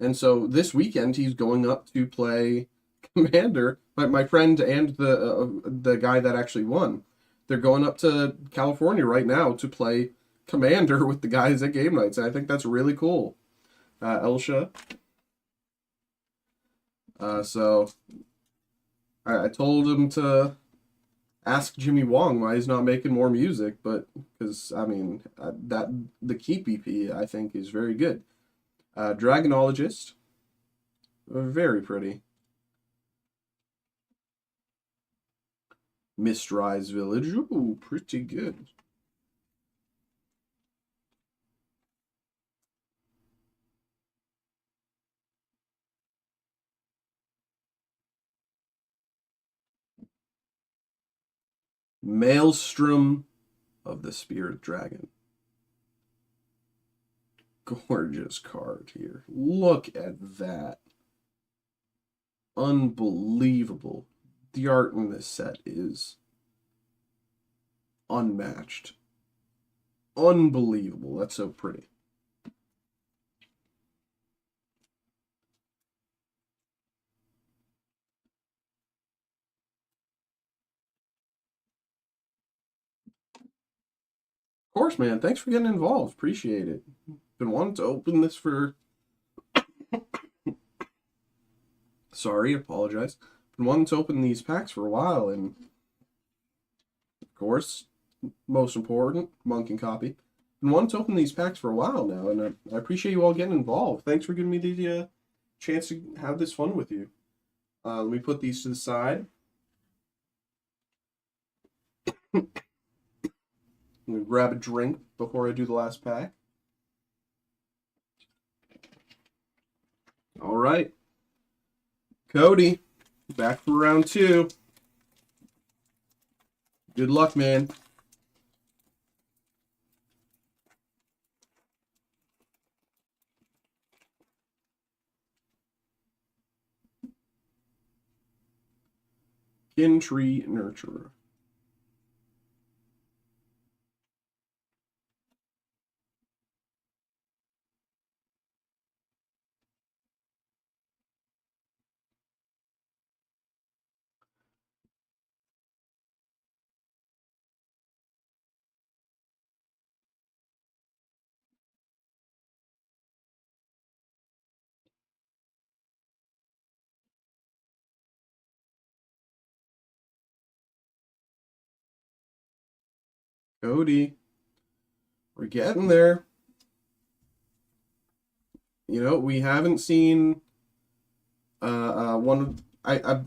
And so this weekend he's going up to play Commander. My friend and the guy that actually won, they're going up to California right now to play Commander with the guys at Game Nights. And I think that's really cool. Elsha. So I told him to ask Jimmy Wong why he's not making more music, but because I mean that the Keep EP I think is very good. Dragonologist, very pretty. Mistrise Village, ooh, pretty good. Maelstrom of the Spirit Dragon. Gorgeous card here. Look at that. Unbelievable. The art in this set is unmatched. Unbelievable. That's so pretty. Of course, man. Thanks for getting involved. Appreciate it. Been wanting to open this for... Sorry, apologize. Been wanting to open these packs for a while, and of course, most important, Monk and Copy. Been wanting to open these packs for a while now, and I appreciate you all getting involved. Thanks for giving me the chance to have this fun with you. Let me put these to the side. I'm going to grab a drink before I do the last pack. All right. Cody, back for round 2. Good luck, man. Kintree Nurturer. Cody. We're getting there. You know, we haven't seen one of I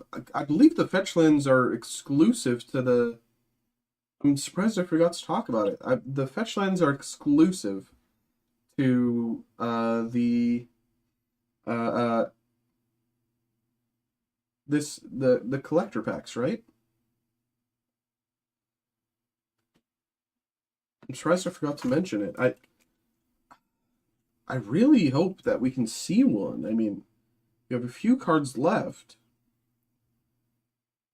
believe the fetch lands are exclusive to the. I'm surprised I forgot to talk about it. The fetch lands are exclusive to the the collector packs, right? I'm surprised I forgot to mention it. I really hope that we can see one. I mean, we have a few cards left.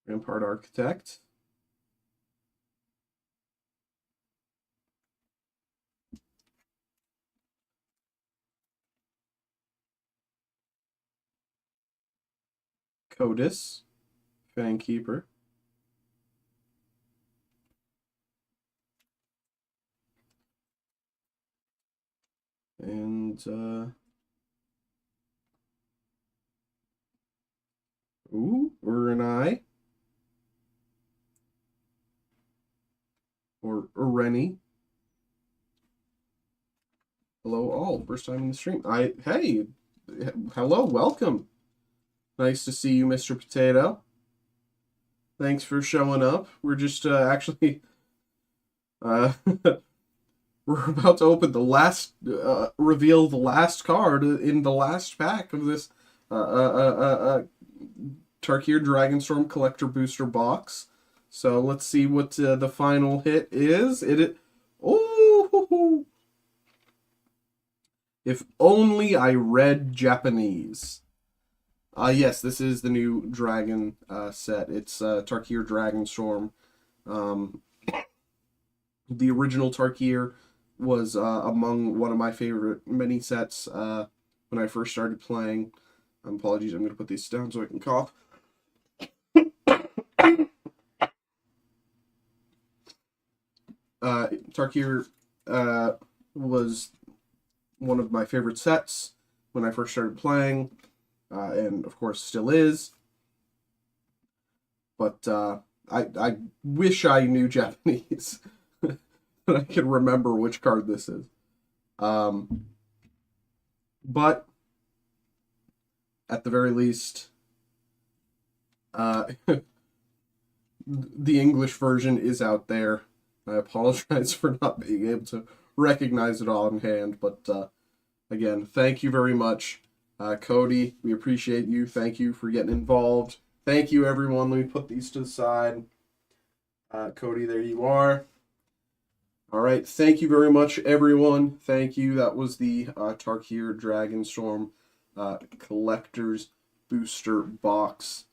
Rampart Architect. Codis. Fangkeeper. And Uranai. Or Rennie. Hello all, first time in the stream. Hey, hello, welcome. Nice to see you, Mr. Potato. Thanks for showing up. We're just actually we're about to open the last reveal the last card in the last pack of this Tarkir Dragonstorm Collector Booster box. So let's see what the final hit is. Oh, if only I read Japanese. Yes, this is the new Dragon set. It's Tarkir Dragonstorm. The original Tarkir was among one of my favorite mini sets when I first started playing. Apologies, I'm going to put these down so I can cough. Tarkir was one of my favorite sets when I first started playing, and of course still is. But I wish I knew Japanese, that I could remember which card this is. But at the very least, the English version is out there. I apologize for not being able to recognize it all in hand, but again, thank you very much, Cody. We appreciate you. Thank you for getting involved. Thank you, everyone. Let me put these to the side. Cody, there you are. All right, thank you very much, everyone. Thank you. That was the Tarkir Dragonstorm Collector's Booster Box.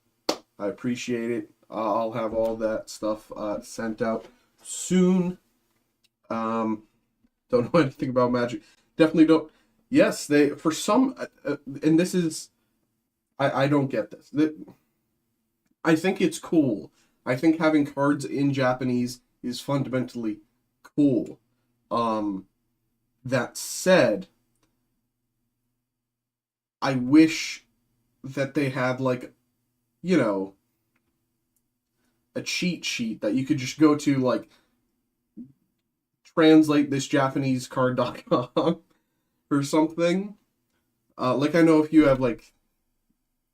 I appreciate it. I'll have all that stuff sent out soon. Don't know anything about Magic. Definitely don't. Yes, they for some, and this is, I don't get this. I think it's cool. I think having cards in Japanese is fundamentally cool. That said, I wish that they had, like, you know, a cheat sheet that you could just go to, like, translate this Japanese card.com or something. Like, I know if you have, like,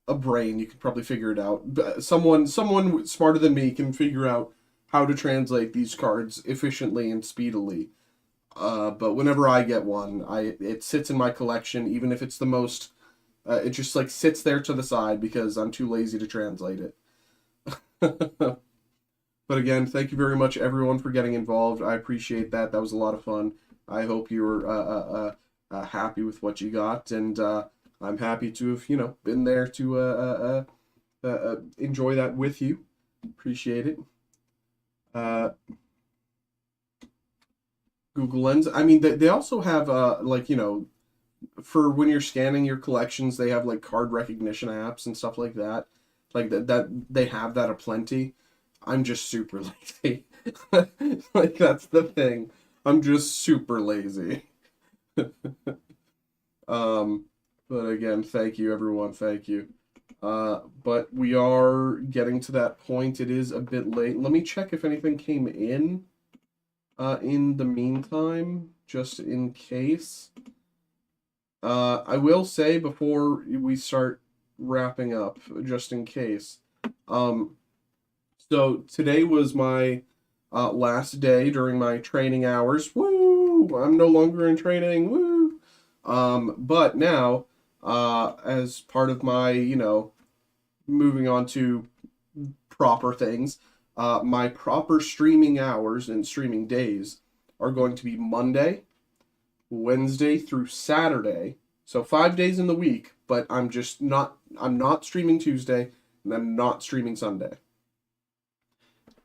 a brain, you could probably figure it out. But someone smarter than me can figure out how to translate these cards efficiently and speedily. But whenever I get one, it sits in my collection, even if it's the most. It just, like, sits there to the side because I'm too lazy to translate it. But again, thank you very much, everyone, for getting involved. I appreciate that. That was a lot of fun. I hope you were happy with what you got, and I'm happy to have, been there to enjoy that with you. Appreciate it. Google Lens. I mean, they also have, for when you're scanning your collections, they have, like, card recognition apps and stuff like that. Like, that they have that aplenty. I'm just super lazy. Like, that's the thing. I'm just super lazy. But again, thank you, everyone. Thank you. But we are getting to that point. It is a bit late. Let me check if anything came in. in the meantime, just in case. I will say before we start wrapping up, just in case. So today was my last day during my training hours. Woo! I'm no longer in training. Woo! But now, as part of my, moving on to proper things, my proper streaming hours and streaming days are going to be Monday, Wednesday through Saturday. So 5 days in the week, but I'm not streaming Tuesday and I'm not streaming Sunday.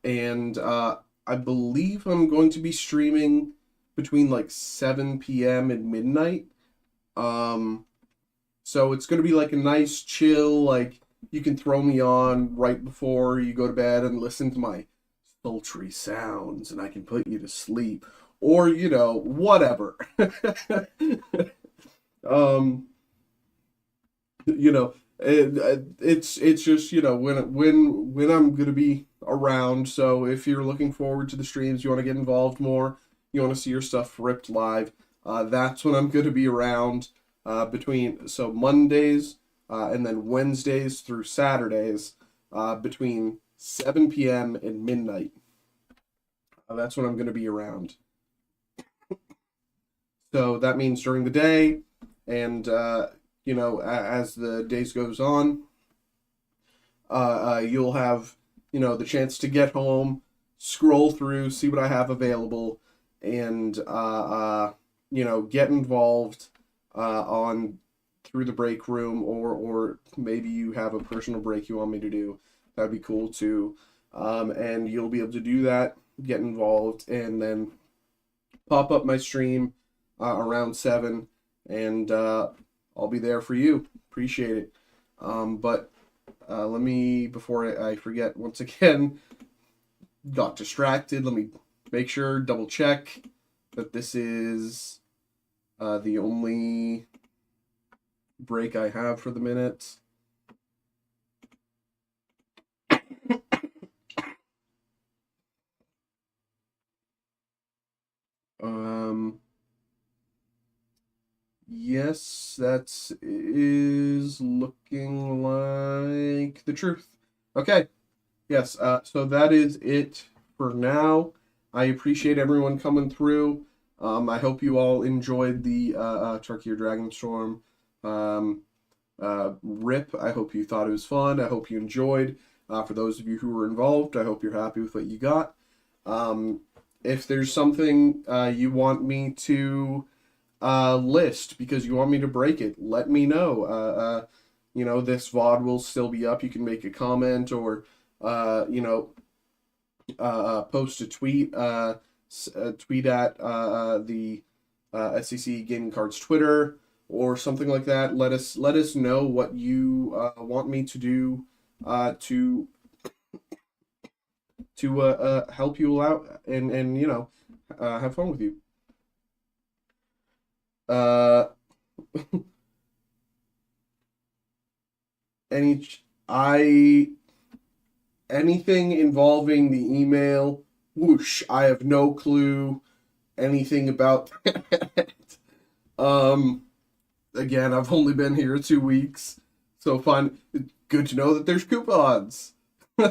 And I believe I'm going to be streaming between like 7 p.m. and midnight. So it's going to be like a nice chill, like you can throw me on right before you go to bed and listen to my sultry sounds and I can put you to sleep. Or, whatever. It's just, when I'm gonna be around. So if you're looking forward to the streams, you want to get involved more, you want to see your stuff ripped live, that's when I'm gonna be around. Between Mondays and then Wednesdays through Saturdays, between 7 p.m. and midnight. That's when I'm gonna be around. So that means during the day, and as the days goes on, you'll have the chance to get home, scroll through, see what I have available, and get involved on through the break room, or maybe you have a personal break you want me to do. That'd be cool too. And you'll be able to do that, get involved, and then pop up my stream around 7, and I'll be there for you. Appreciate it. But let me, before I forget once again, got distracted. Let me make sure, double check that this is the only break I have for the minute. Yes, that is looking like the truth. Okay. Yes, so that is it for now. I appreciate everyone coming through. I hope you all enjoyed the Turkey or Dragonstorm rip. I hope you thought it was fun. I hope you enjoyed. For those of you who were involved, I hope you're happy with what you got. If there's something you want me to list because you want me to break it, let me know. This VOD will still be up. You can make a comment or post a tweet, tweet at the SCC Gaming Cards Twitter or something like that. Let us know what you want me to do to help you out and have fun with you. Anything involving the email, whoosh, I have no clue anything about that. Again, I've only been here 2 weeks, so fun. Good to know that there's coupons. I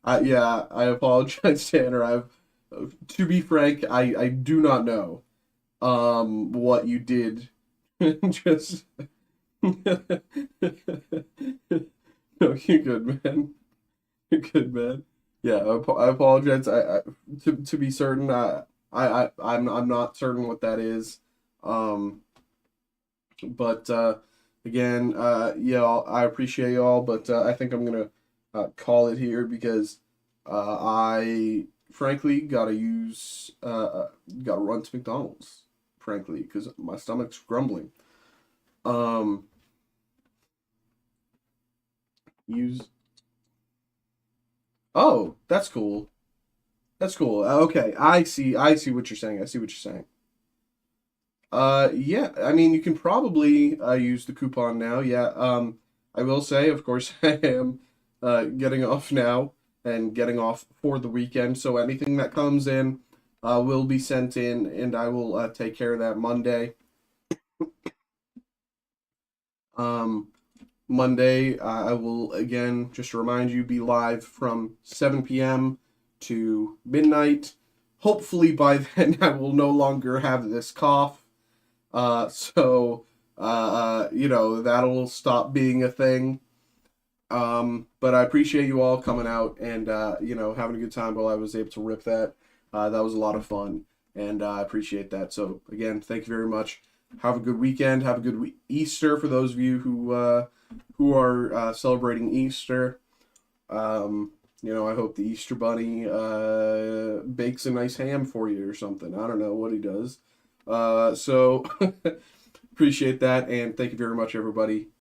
apologize, Tanner. To be frank, I do not know what you did. Just no, you're good, man. You're good, man. Yeah, I apologize. To be certain, I'm not certain what that is. But again, I appreciate y'all, but I think I'm gonna call it here because I frankly gotta run to McDonald's, frankly, because my stomach's grumbling. Oh, that's cool. That's cool. Okay, I see what you're saying. Yeah, I mean, you can probably use the coupon now. Yeah, I will say, of course, I am getting off now. and getting off for the weekend. So anything that comes in will be sent in, and I will take care of that Monday. Monday, I will again just remind you be live from 7 p.m. to midnight. Hopefully by then I will no longer have this cough. So that'll stop being a thing. But I appreciate you all coming out and having a good time while I was able to rip that. That was a lot of fun, and I appreciate that. So again, thank you very much. Have a good weekend. Have a good Easter for those of you who are celebrating Easter. I hope the Easter Bunny bakes a nice ham for you or something. I don't know what he does. So appreciate that, and thank you very much, everybody.